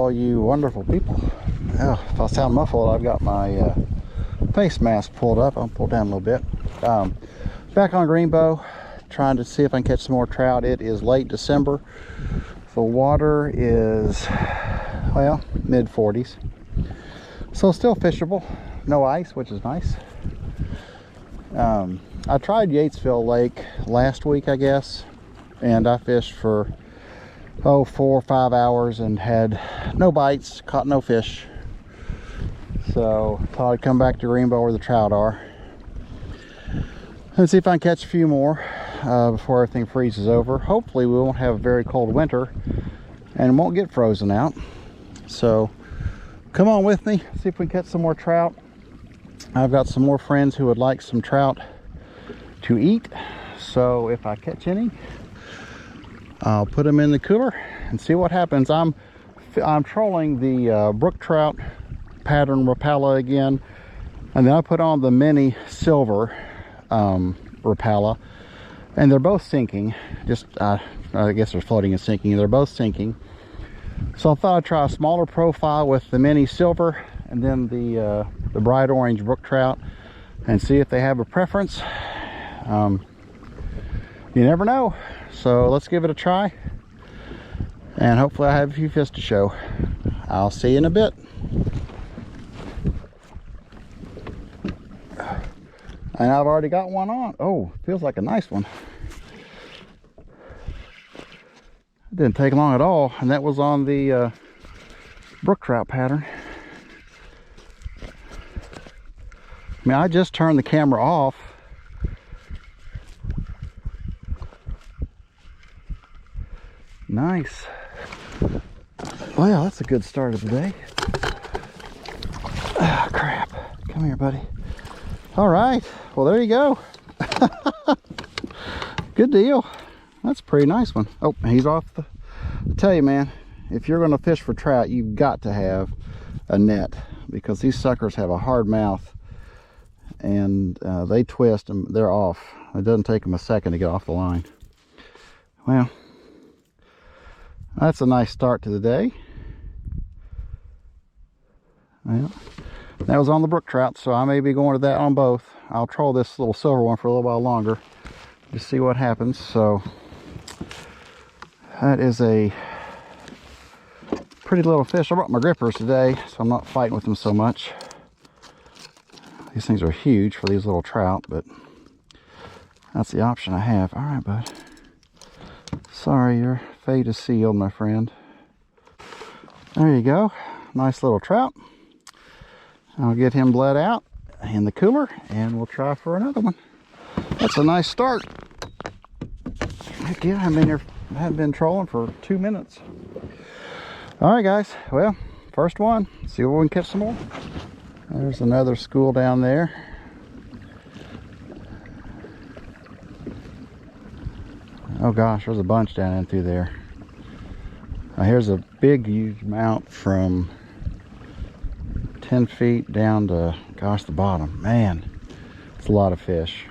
all you wonderful people. Oh, if I sound muffled, I've got my face mask pulled up. I'll pull down a little bit. Back on Greenbow, trying to see if I can catch some more trout. It is late December. The water is, well, mid 40s. So still fishable. No ice, which is nice. I tried Yatesville Lake last week, I guess, and I fished for 4 or 5 hours and had no bites, caught no fish. So thought I'd come back to Greenbow where the trout are and see if I can catch a few more before everything freezes over. Hopefully we won't have a very cold winter and won't get frozen out. So come on with me, see if we can catch some more trout. I've got some more friends who would like some trout to eat, so if I catch any, I'll put them in the cooler and see what happens. I'm trolling the brook trout pattern Rapala again, and then I put on the mini silver Rapala, and they're both sinking. Just I guess they're floating and sinking. They're both sinking. So I thought I'd try a smaller profile with the mini silver and then the bright orange brook trout and see if they have a preference. You never know. So let's give it a try, and hopefully I have a few fish to show. I'll see you in a bit. And I've already got one on. Oh, feels like a nice one. It didn't take long at all, and that was on the brook trout pattern. I mean, I just turned the camera off. Nice. Well, that's a good start of the day. Ah, crap. Come here, buddy. All right. Well, there you go. Good deal. That's a pretty nice one. Oh, he's off the... I tell you, man, if you're going to fish for trout, you've got to have a net, because these suckers have a hard mouth, and they twist and they're off. It doesn't take them a second to get off the line. Well, that's a nice start to the day. Well, that was on the brook trout, so I may be going to that on both. I'll troll this little silver one for a little while longer to see what happens. So that is a pretty little fish. I brought my grippers today, so I'm not fighting with them so much. These things are huge for these little trout, but that's the option I have. All right, bud. Sorry, your fate is sealed, my friend. There you go. Nice little trout. I'll get him bled out in the cooler, and we'll try for another one. That's a nice start. Heck yeah, I haven't been trolling for 2 minutes. All right, guys. Well, first one. See if we can catch some more. There's another school down there. Oh gosh, there's a bunch down in through there. Here's a big, huge amount from 10 feet down to, gosh, the bottom. Man, it's a lot of fish.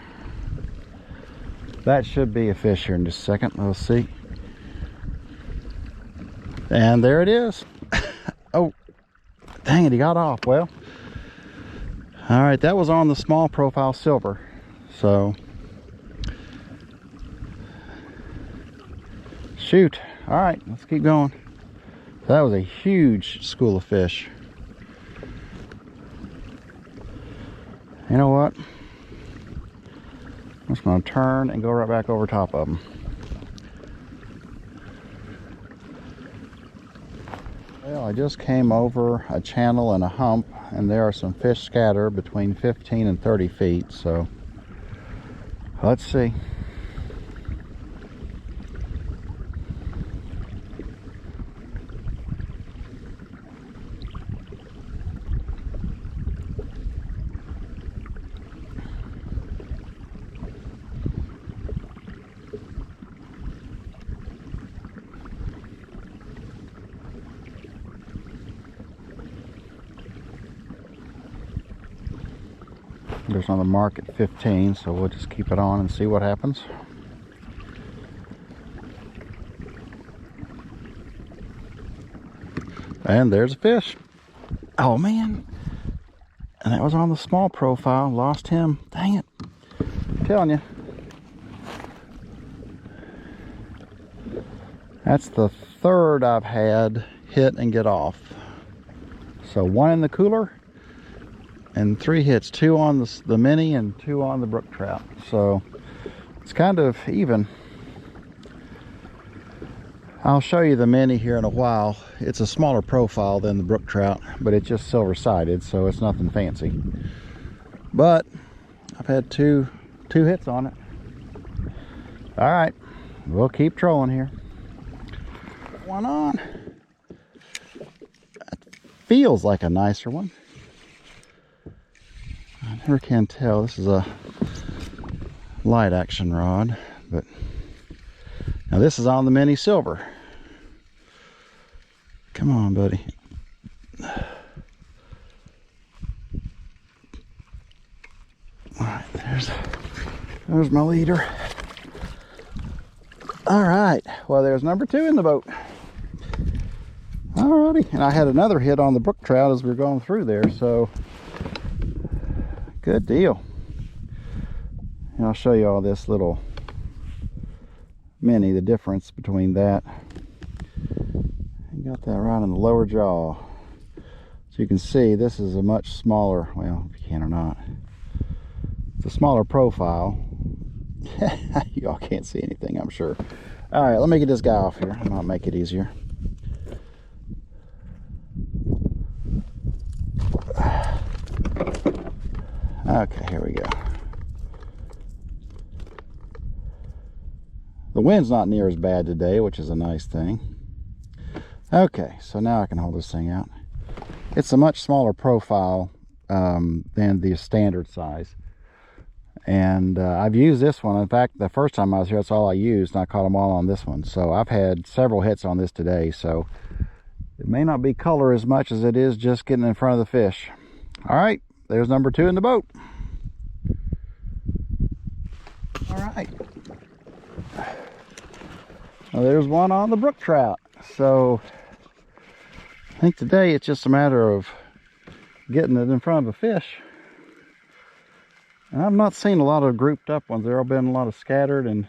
That should be a fish here in just a second. Let's see. And there it is. Oh, dang it, he got off. Well, all right, that was on the small profile silver. So, shoot. All right, let's keep going. That was a huge school of fish. You know what? I'm just going to turn and go right back over top of them. Well, I just came over a channel and a hump, and there are some fish scattered between 15 and 30 feet, so let's see. There's on the mark at 15, so we'll just keep it on and see what happens. And there's a fish. Oh man. And that was on the small profile. Lost him. Dang it. I'm telling you. That's the third I've had hit and get off. So one in the cooler and 3 hits. 2 on the mini and 2 on the brook trout. So it's kind of even. I'll show you the mini here in a while. It's a smaller profile than the brook trout, but it's just silver-sided, so it's nothing fancy. But I've had two hits on it. All right, we'll keep trolling here. One on. That feels like a nicer one. I never can tell. This is a light action rod, but now this is on the mini silver. Come on, buddy. All right, there's my leader. All right, well, there's number 2 in the boat. Alrighty, and I had another hit on the brook trout as we were going through there, so good deal. And I'll show you all this little mini, the difference between that. Got that right in the lower jaw. So you can see this is a much smaller, well, if you can or not, it's a smaller profile. Y'all can't see anything, I'm sure. All right, let me get this guy off here. I might make it easier. Okay, here we go. The wind's not near as bad today, which is a nice thing. Okay, so now I can hold this thing out. It's a much smaller profile than the standard size. And I've used this one. In fact, the first time I was here, that's all I used, and I caught them all on this one. So I've had several hits on this today, so it may not be color as much as it is just getting in front of the fish. All right, there's number 2 in the boat. All right. Well, there's one on the brook trout. So I think today it's just a matter of getting it in front of a fish. And I've not seen a lot of grouped up ones. There have been a lot of scattered and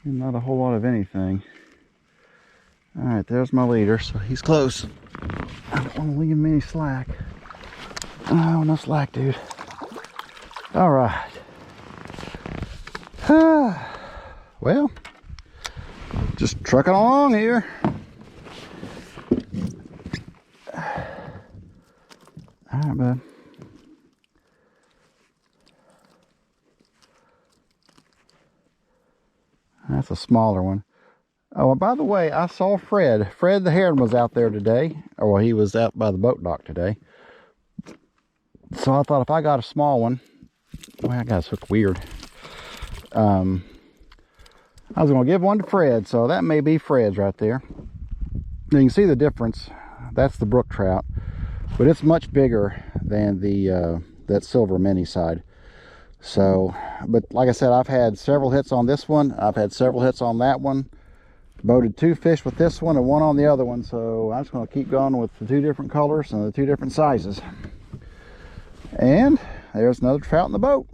not a whole lot of anything. All right, there's my leader, so he's close. I don't want to leave him any slack. Oh, no slack, dude. All right. Well, just trucking along here. All right, bud. That's a smaller one. Oh, and by the way, I saw Fred. Fred the heron was out there today. Or well, he was out by the boat dock today. So I thought if I got a small one, well, I got to look weird. I was going to give one to Fred, so that may be Fred's right there. You can see the difference. That's the brook trout, but it's much bigger than the that silver mini side. So, but like I said, I've had several hits on this one. I've had several hits on that one. Boated 2 fish with this one and 1 on the other one. So I'm just going to keep going with the 2 different colors and the 2 different sizes. And there's another trout in the boat.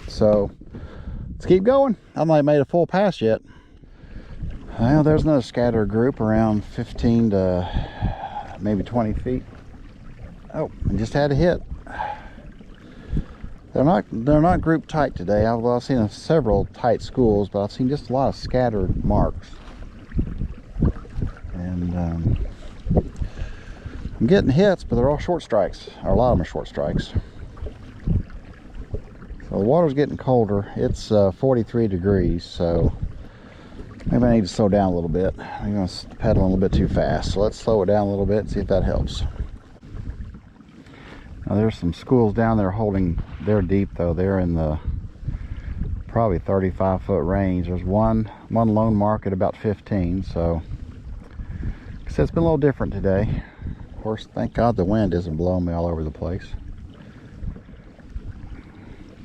So let's keep going. I've not made a full pass yet. Well, there's another scatter group around 15 to maybe 20 feet. Oh, I just had a hit. They're not grouped tight today. I've seen several tight schools, but I've seen just a lot of scattered marks. And I'm getting hits, but they're all short strikes, or a lot of them are short strikes. So the water's getting colder. It's 43 degrees, so maybe I need to slow down a little bit. I'm going to pedal a little bit too fast, so let's slow it down a little bit and see if that helps. Now there's some schools down there holding. They're deep though. They're in the probably 35-foot range. There's one lone mark at about 15. So it's been a little different today. Of course, thank God the wind isn't blowing me all over the place.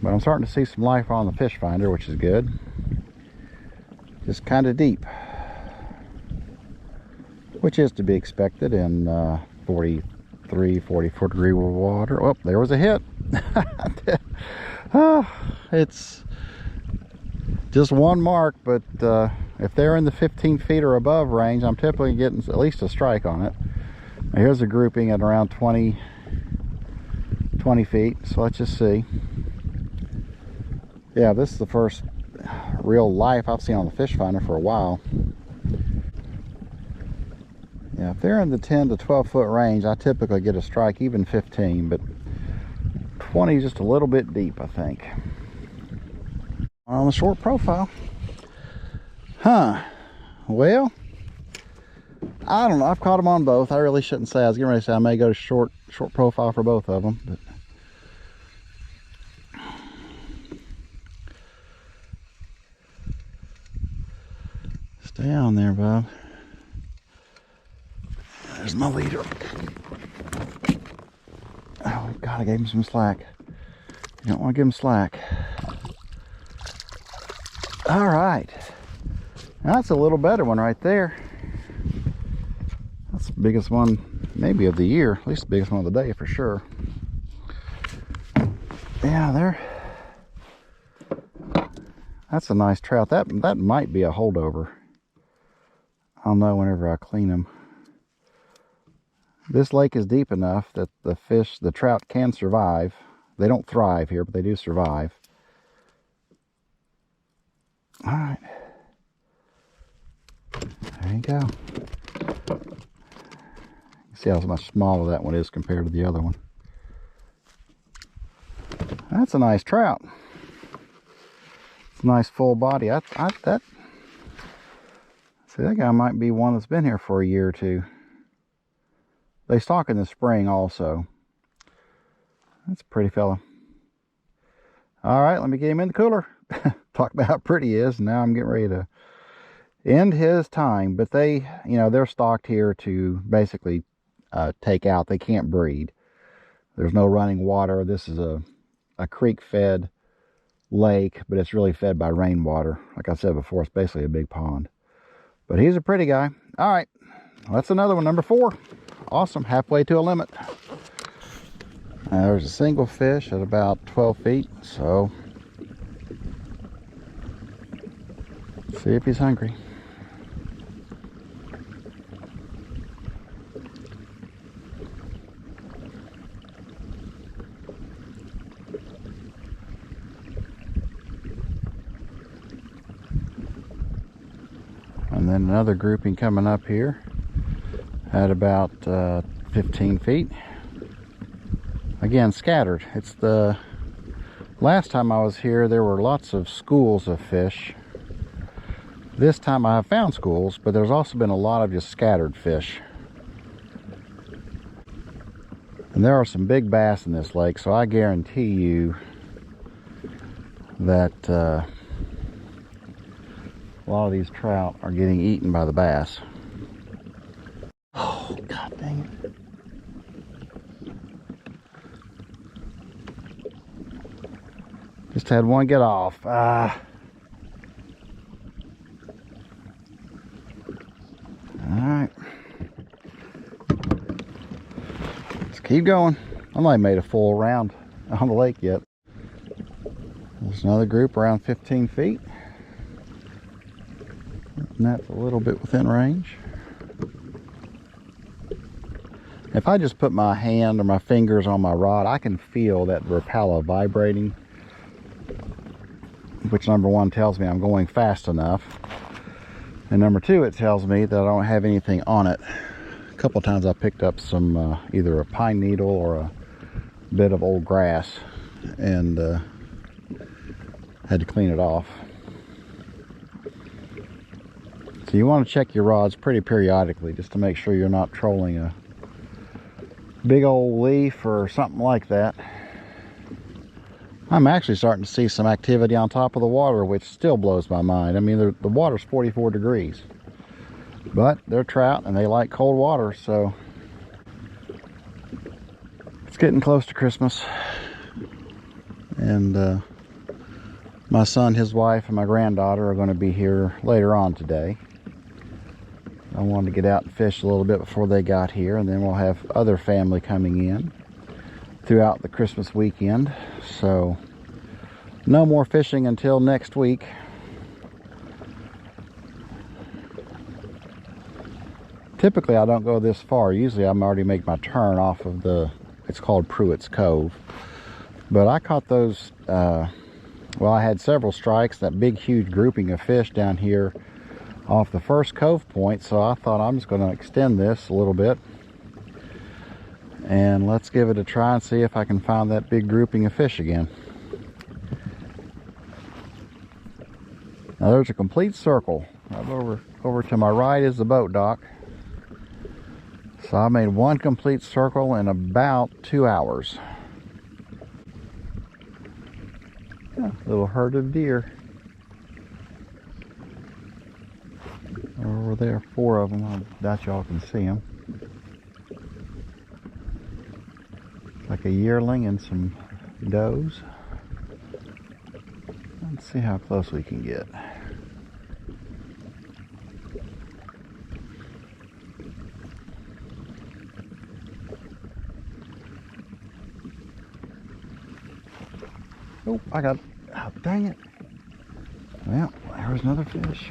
But I'm starting to see some life on the fish finder, which is good. Just kind of deep. which is to be expected in 43, 44 degree water. Oh, there was a hit. It's just one mark, but if they're in the 15 feet or above range, I'm typically getting at least a strike on it. Now here's a grouping at around 20 feet, so let's just see. Yeah, this is the first real life I've seen on the fish finder for a while. Yeah, if they're in the 10 to 12 foot range, I typically get a strike, even 15, but 20 is just a little bit deep, I think. On the short profile. Well, I don't know. I've caught them on both. I really shouldn't say. I was getting ready to say I may go to short profile for both of them, but stay on there, bub. There's my leader. Oh God, I gave him some slack. You don't want to give him slack. All right. That's a little better one right there. That's the biggest one maybe of the year. At least the biggest one of the day for sure. Yeah, there. That's a nice trout. That might be a holdover. I'll know whenever I clean them. This lake is deep enough that the trout can survive. They don't thrive here, but they do survive. All right. There you go. See how much smaller that one is compared to the other one. That's a nice trout. It's a nice full body. See, that guy might be one that's been here for a year or two. They stock in the spring also. That's a pretty fella. All right, let me get him in the cooler. Talk about how pretty he is. Now I'm getting ready to end his time. But they, they're stocked here to basically take out. They can't breed. There's no running water. This is a creek-fed lake, but it's really fed by rainwater. Like I said before, it's basically a big pond. But he's a pretty guy. All right, that's another one, number 4. Awesome, halfway to a limit. There's a single fish at about 12 feet, so let's see if he's hungry. And then another grouping coming up here at about 15 feet. Again, scattered. It's the last time I was here, there were lots of schools of fish. This time I have found schools, but there's also been a lot of just scattered fish. And there are some big bass in this lake, so I guarantee you that a lot of these trout are getting eaten by the bass. Oh, God dang it. Just had one get off. All right. Let's keep going. I might have made a full round on the lake yet. There's another group around 15 feet. And that's a little bit within range. If I just put my hand or my fingers on my rod, I can feel that Rapala vibrating, which number 1 tells me I'm going fast enough, and number 2, it tells me that I don't have anything on it. A couple of times I picked up some either a pine needle or a bit of old grass and had to clean it off. So you want to check your rods pretty periodically just to make sure you're not trolling a big old leaf or something like that. I'm actually starting to see some activity on top of the water, which still blows my mind. I mean, the water's 44 degrees, but they're trout and they like cold water, so it's getting close to Christmas. And my son, his wife, and my granddaughter are going to be here later on today. I wanted to get out and fish a little bit before they got here, and then we'll have other family coming in throughout the Christmas weekend. So no more fishing until next week. Typically I don't go this far. Usually I'm already make my turn off of the, it's called Pruitt's Cove. But I caught those, well, I had several strikes, that big huge grouping of fish down here off the first cove point, so I thought I'm just going to extend this a little bit and let's give it a try and see if I can find that big grouping of fish again. Now there's a complete circle. Right over to my right is the boat dock. So I made one complete circle in about 2 hours. Yeah, little herd of deer. Over there, 4 of them. I doubt y'all can see them. Like a yearling and some does. Let's see how close we can get. Oh, I got, oh, dang it. Well, there was another fish.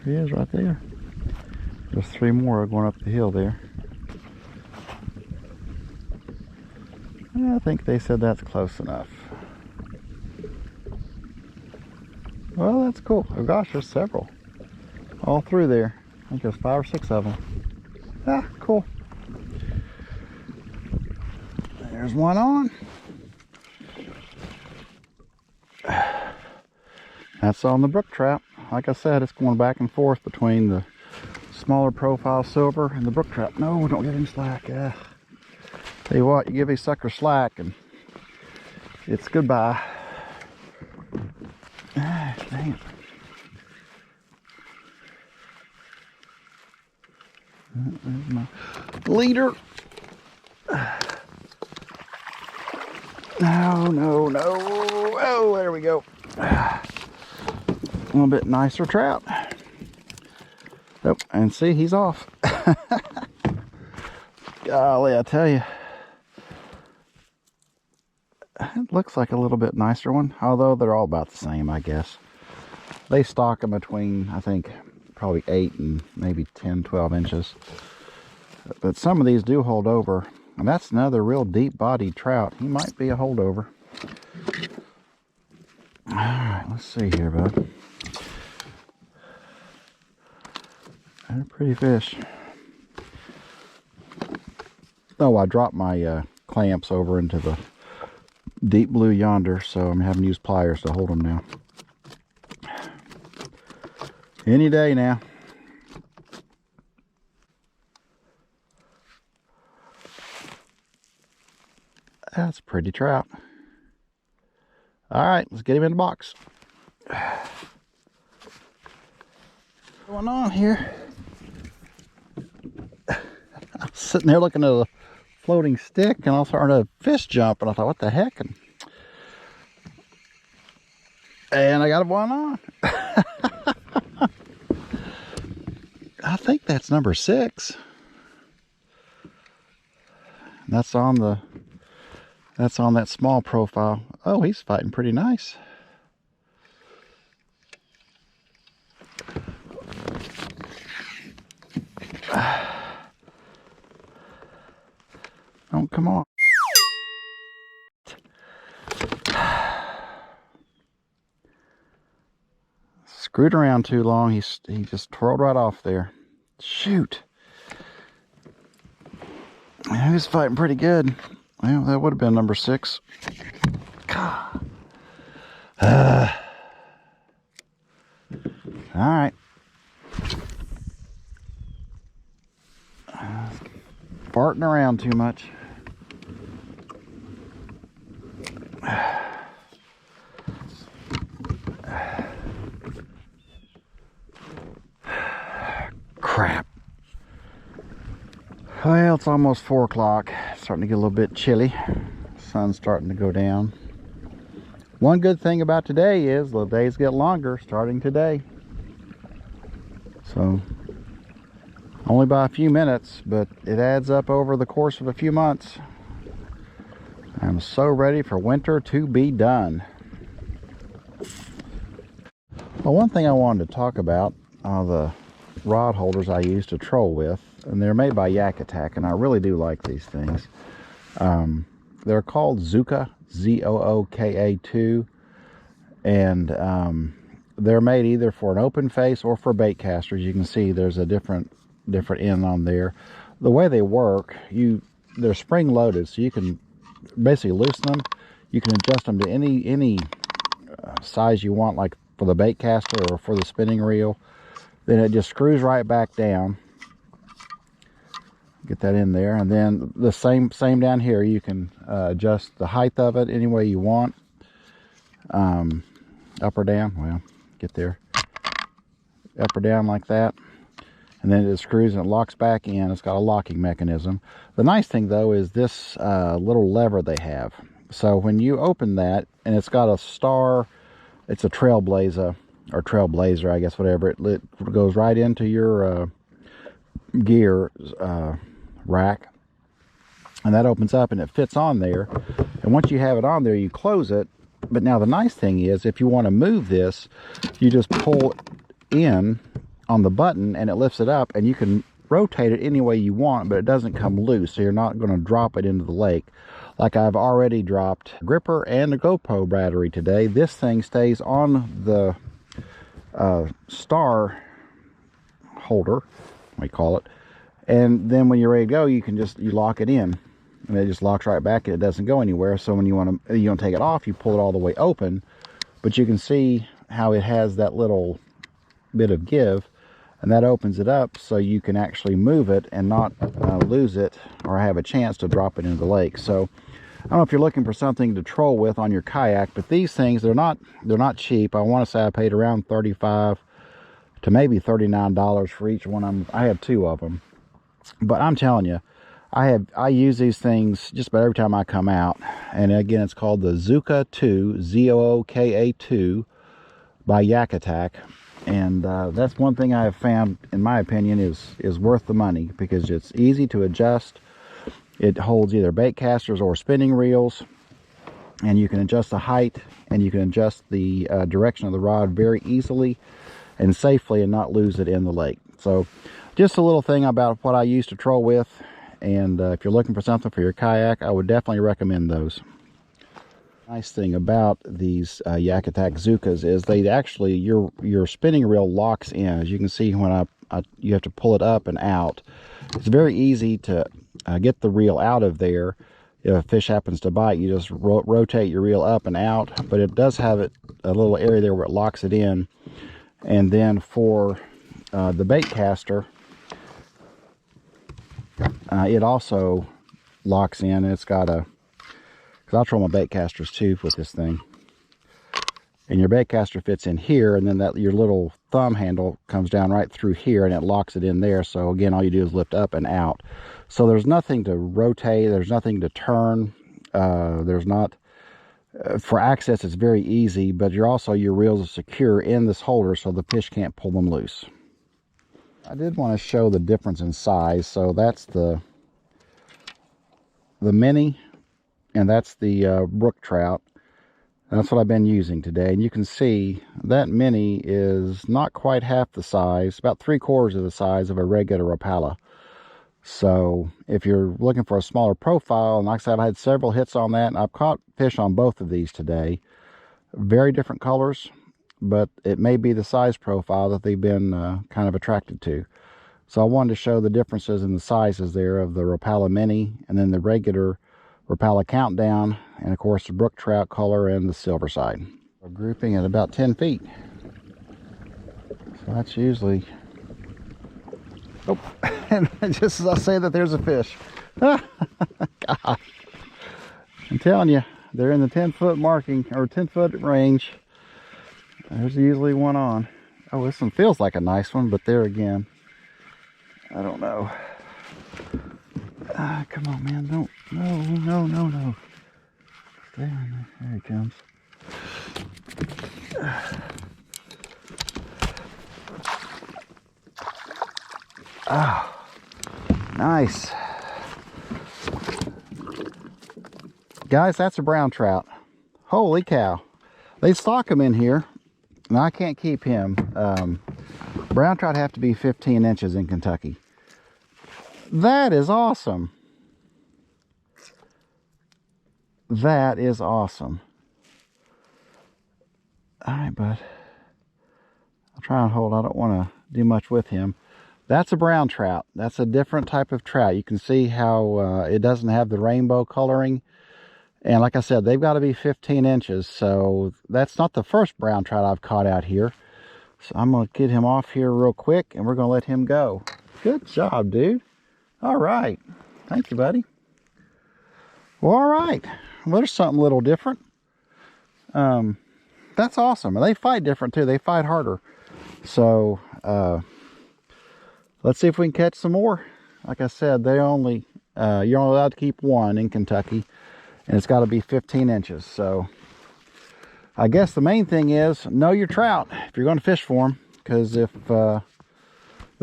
He is right there. There's 3 more going up the hill there. I think they said that's close enough. Well, that's cool. Oh gosh, there's several. All through there. I think there's 5 or 6 of them. Ah, cool. There's one on. That's on the brook trout. Like I said, it's going back and forth between the smaller profile silver and the brook trout. No, don't give him slack. Tell you what, you give these suckers slack and it's goodbye. Ah, dang it. There's my leader. No, no, no. Oh, there we go. A little bit nicer trout. Oh, and see, he's off. Golly, I tell you. It looks like a little bit nicer one, although they're all about the same, I guess. They stock them between, I think, probably 8 and maybe 10, 12 inches. But some of these do hold over. And that's another real deep-bodied trout. He might be a holdover. All right, let's see here, bud. They're pretty fish. Oh, I dropped my clamps over into the deep blue yonder, so I'm having to use pliers to hold them now. Any day now. That's a pretty trout. All right, let's get him in the box. What's going on here? I was sitting there looking at a floating stick and I heard a fish jump and I thought, what the heck? And I got one on. I think that's number 6. That's on that small profile. Oh, he's fighting pretty nice. Oh, come on. Screwed around too long. He just twirled right off there. Shoot. He was fighting pretty good. Well, that would have been number 6. God. All right. Farting around too much. Crap. Well, it's almost 4 o'clock. It's starting to get a little bit chilly. Sun's starting to go down. One good thing about today is the days get longer starting today. So only by a few minutes, but it adds up over the course of a few months. I'm so ready for winter to be done. Well, one thing I wanted to talk about are the rod holders I use to troll with, and they're made by Yak Attack, and I really do like these things. They're called Zooka, Zooka2, and they're made either for an open face or for bait casters. You can see there's a different end on there. The way they work, they're spring loaded, so you can basically loosen them. You can adjust them to any size you want, like for the bait caster or for the spinning reel. Then it just screws right back down. Get that in there, and then the same down here. You can adjust the height of it any way you want, up or down. Well, get there, up or down like that, and then it screws and it locks back in. It's got a locking mechanism. The nice thing though is this little lever they have. So when you open that, and it's got a star, it's a Trailblazer, or Trailblazer, I guess, whatever. It goes right into your gear rack, and that opens up and it fits on there. And once you have it on there, you close it. But now the nice thing is, if you want to move this, you just pull in on the button and it lifts it up, and you can rotate it any way you want, but it doesn't come loose, so you're not going to drop it into the lake. Like I've already dropped a gripper and a GoPro battery today. This thing stays on the star holder, we call it, and then when you're ready to go, you lock it in, and it just locks right back, and it doesn't go anywhere. So when you want to take it off, you pull it all the way open, but you can see how it has that little bit of give, and that opens it up so you can actually move it and not lose it or have a chance to drop it into the lake. So I don't know if you're looking for something to troll with on your kayak, but these things, they're not cheap. I want to say I paid around $35 to maybe $39 for each one. I have two of them, but I'm telling you, I use these things just about every time I come out. And again, it's called the Zooka 2, Zooka2 by Yak Attack. And that's one thing I have found, in my opinion, is worth the money, because it's easy to adjust. It holds either bait casters or spinning reels, and you can adjust the height, and you can adjust the direction of the rod very easily and safely, and not lose it in the lake. So just a little thing about what I use to troll with, and if you're looking for something for your kayak, I would definitely recommend those. Nice thing about these Yak Attack Zookas is they actually, your spinning reel locks in. As you can see, when you have to pull it up and out. It's very easy to get the reel out of there. If a fish happens to bite, you just rotate your reel up and out, but it does have a little area there where it locks it in. And then for the bait caster, it also locks in. It's got a, because I'll troll my bait casters too with this thing. And your bait caster fits in here, and then your little thumb handle comes down right through here, and it locks it in there. So again, all you do is lift up and out. So there's nothing to rotate, there's nothing to turn, there's not, for access it's very easy, but your reels are secure in this holder, so the fish can't pull them loose. I did want to show the difference in size. So that's the mini, and that's the brook trout. That's what I've been using today, and you can see that mini is not quite half the size, about 3/4 of the size of a regular Rapala. So if you're looking for a smaller profile, and like I said, I had several hits on that, and I've caught fish on both of these today. Very different colors, but it may be the size profile that they've been kind of attracted to. So I wanted to show the differences in the sizes there of the Rapala Mini, and then the regular Rapala Countdown, and of course the brook trout color and the silver side. We're grouping at about 10 feet. So that's usually, oh, and just as I say that, there's a fish. Gosh, I'm telling you, they're in the 10-foot marking, or 10-foot range. There's usually one on. Oh, this one feels like a nice one, but there again, I don't know. Come on, man, don't, no. There he comes. Oh, nice. Guys, that's a brown trout. Holy cow. They stock them in here. Now, I can't keep him. Brown trout have to be 15 inches in Kentucky. That is awesome. That is awesome. All right, bud. I'll try and hold. I don't want to do much with him. That's a brown trout. That's a different type of trout. You can see how it doesn't have the rainbow coloring. And like I said, they've got to be 15 inches. So that's not the first brown trout I've caught out here. So I'm going to get him off here real quick, and we're going to let him go. Good job, dude. All right. Thank you, buddy. Well, all right. Well, there's something a little different. That's awesome. And they fight different, too. They fight harder. So let's see if we can catch some more. Like I said, they only you're only allowed to keep one in Kentucky. And it's got to be 15 inches. So I guess the main thing is know your trout if you're going to fish for them. Because if the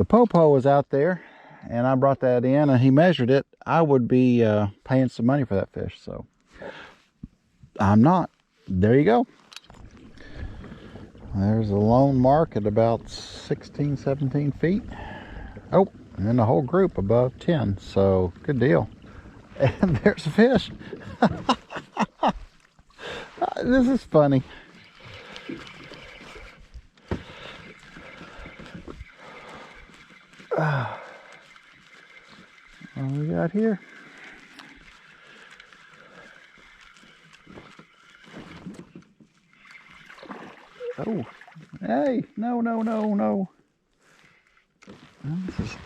popo was out there and I brought that in and he measured it, I would be paying some money for that fish. So I'm not. There you go. There's a lone mark at about 16, 17 feet. Oh, and then the whole group above 10. So good deal. And there's a fish. This is funny. What do we got here? Oh, hey, no, no, no, no. This is...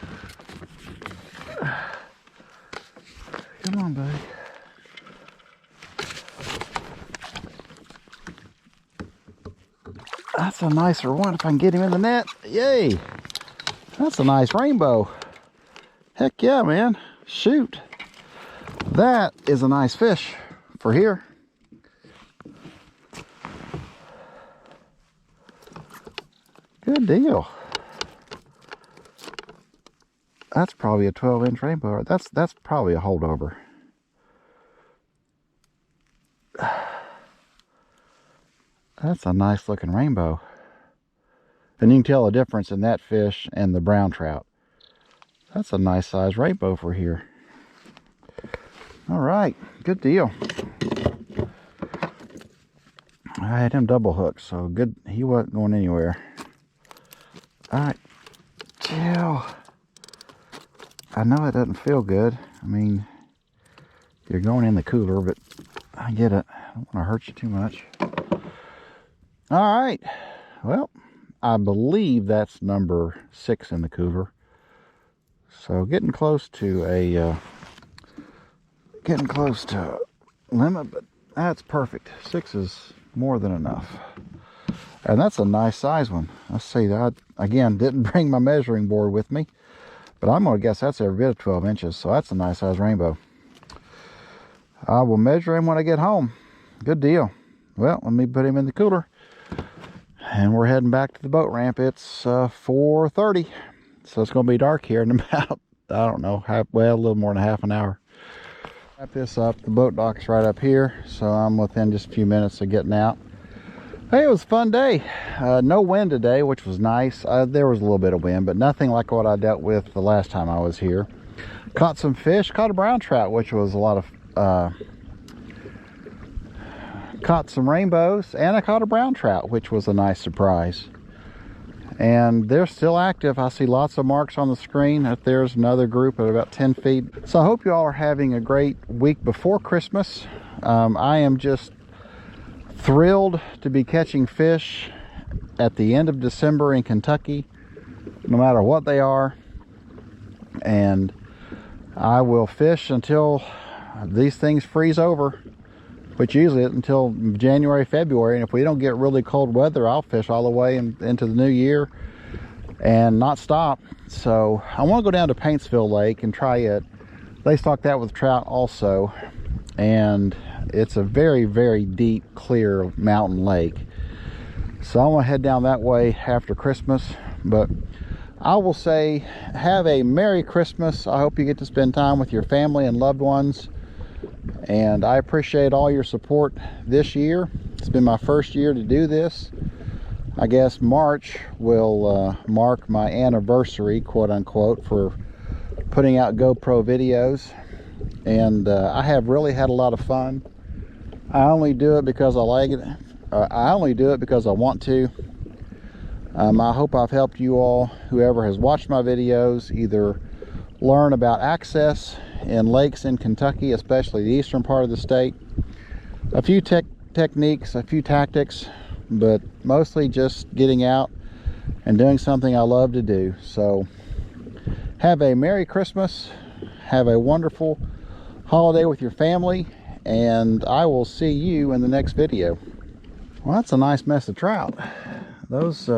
Come on, buddy. That's a nicer one if I can get him in the net. Yay! That's a nice rainbow. Heck yeah, man. Shoot. That is a nice fish for here. Good deal. That's probably a 12-inch rainbow. That's probably a holdover. That's a nice looking rainbow. And you can tell the difference in that fish and the brown trout. That's a nice size rainbow for here. All right, good deal. I had him double hooked, so good. He wasn't going anywhere. All right, chill. I know it doesn't feel good. I mean, you're going in the cooler, but I get it. I don't want to hurt you too much. All right. Well, I believe that's number 6 in the cooler. So getting close to a limit, but that's perfect. 6 is more than enough. And that's a nice size one. Let's see that. Again, didn't bring my measuring board with me, but I'm going to guess that's every bit of 12 inches. So that's a nice size rainbow. I will measure him when I get home. Good deal. Well, let me put him in the cooler. And we're heading back to the boat ramp. It's 4:30. So it's going to be dark here in about, I don't know, a little more than half an hour. Wrap this up. The boat dock's right up here. So I'm within just a few minutes of getting out. Hey, it was a fun day. No wind today, which was nice. There was a little bit of wind, but nothing like what I dealt with the last time I was here. Caught some fish. Caught a brown trout, which was a lot of... caught some rainbows, and I caught a brown trout, which was a nice surprise. And they're still active. I see lots of marks on the screen. Up there's another group at about 10 feet. So I hope you all are having a great week before Christmas. I am just thrilled to be catching fish at the end of December in Kentucky, no matter what they are. And I will fish until these things freeze over, which usually is until January, February. And if we don't get really cold weather, I'll fish all the way into the new year and not stop. So I want to go down to Paintsville Lake and try it. They stock that with trout also. And it's a very, very deep, clear mountain lake. So I'm gonna head down that way after Christmas. But I will say, have a Merry Christmas. I hope you get to spend time with your family and loved ones. And I appreciate all your support this year. It's been my first year to do this. I guess March will mark my anniversary, quote unquote, for putting out GoPro videos. And I have really had a lot of fun. I only do it because I like it. I only do it because I want to. I hope I've helped you all, whoever has watched my videos, either learn about access in lakes in Kentucky, especially the eastern part of the state, a few techniques, a few tactics, but mostly just getting out and doing something I love to do. So have a Merry Christmas, have a wonderful holiday with your family, and I will see you in the next video. Well, that's a nice mess of trout. Those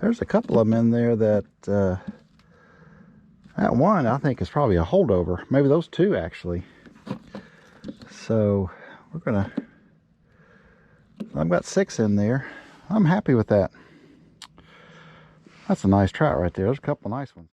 there's a couple of them in there that that one I think is probably a holdover. Maybe those two actually. So we're gonna, I've got 6 in there. I'm happy with that. That's a nice trout right there. There's a couple nice ones.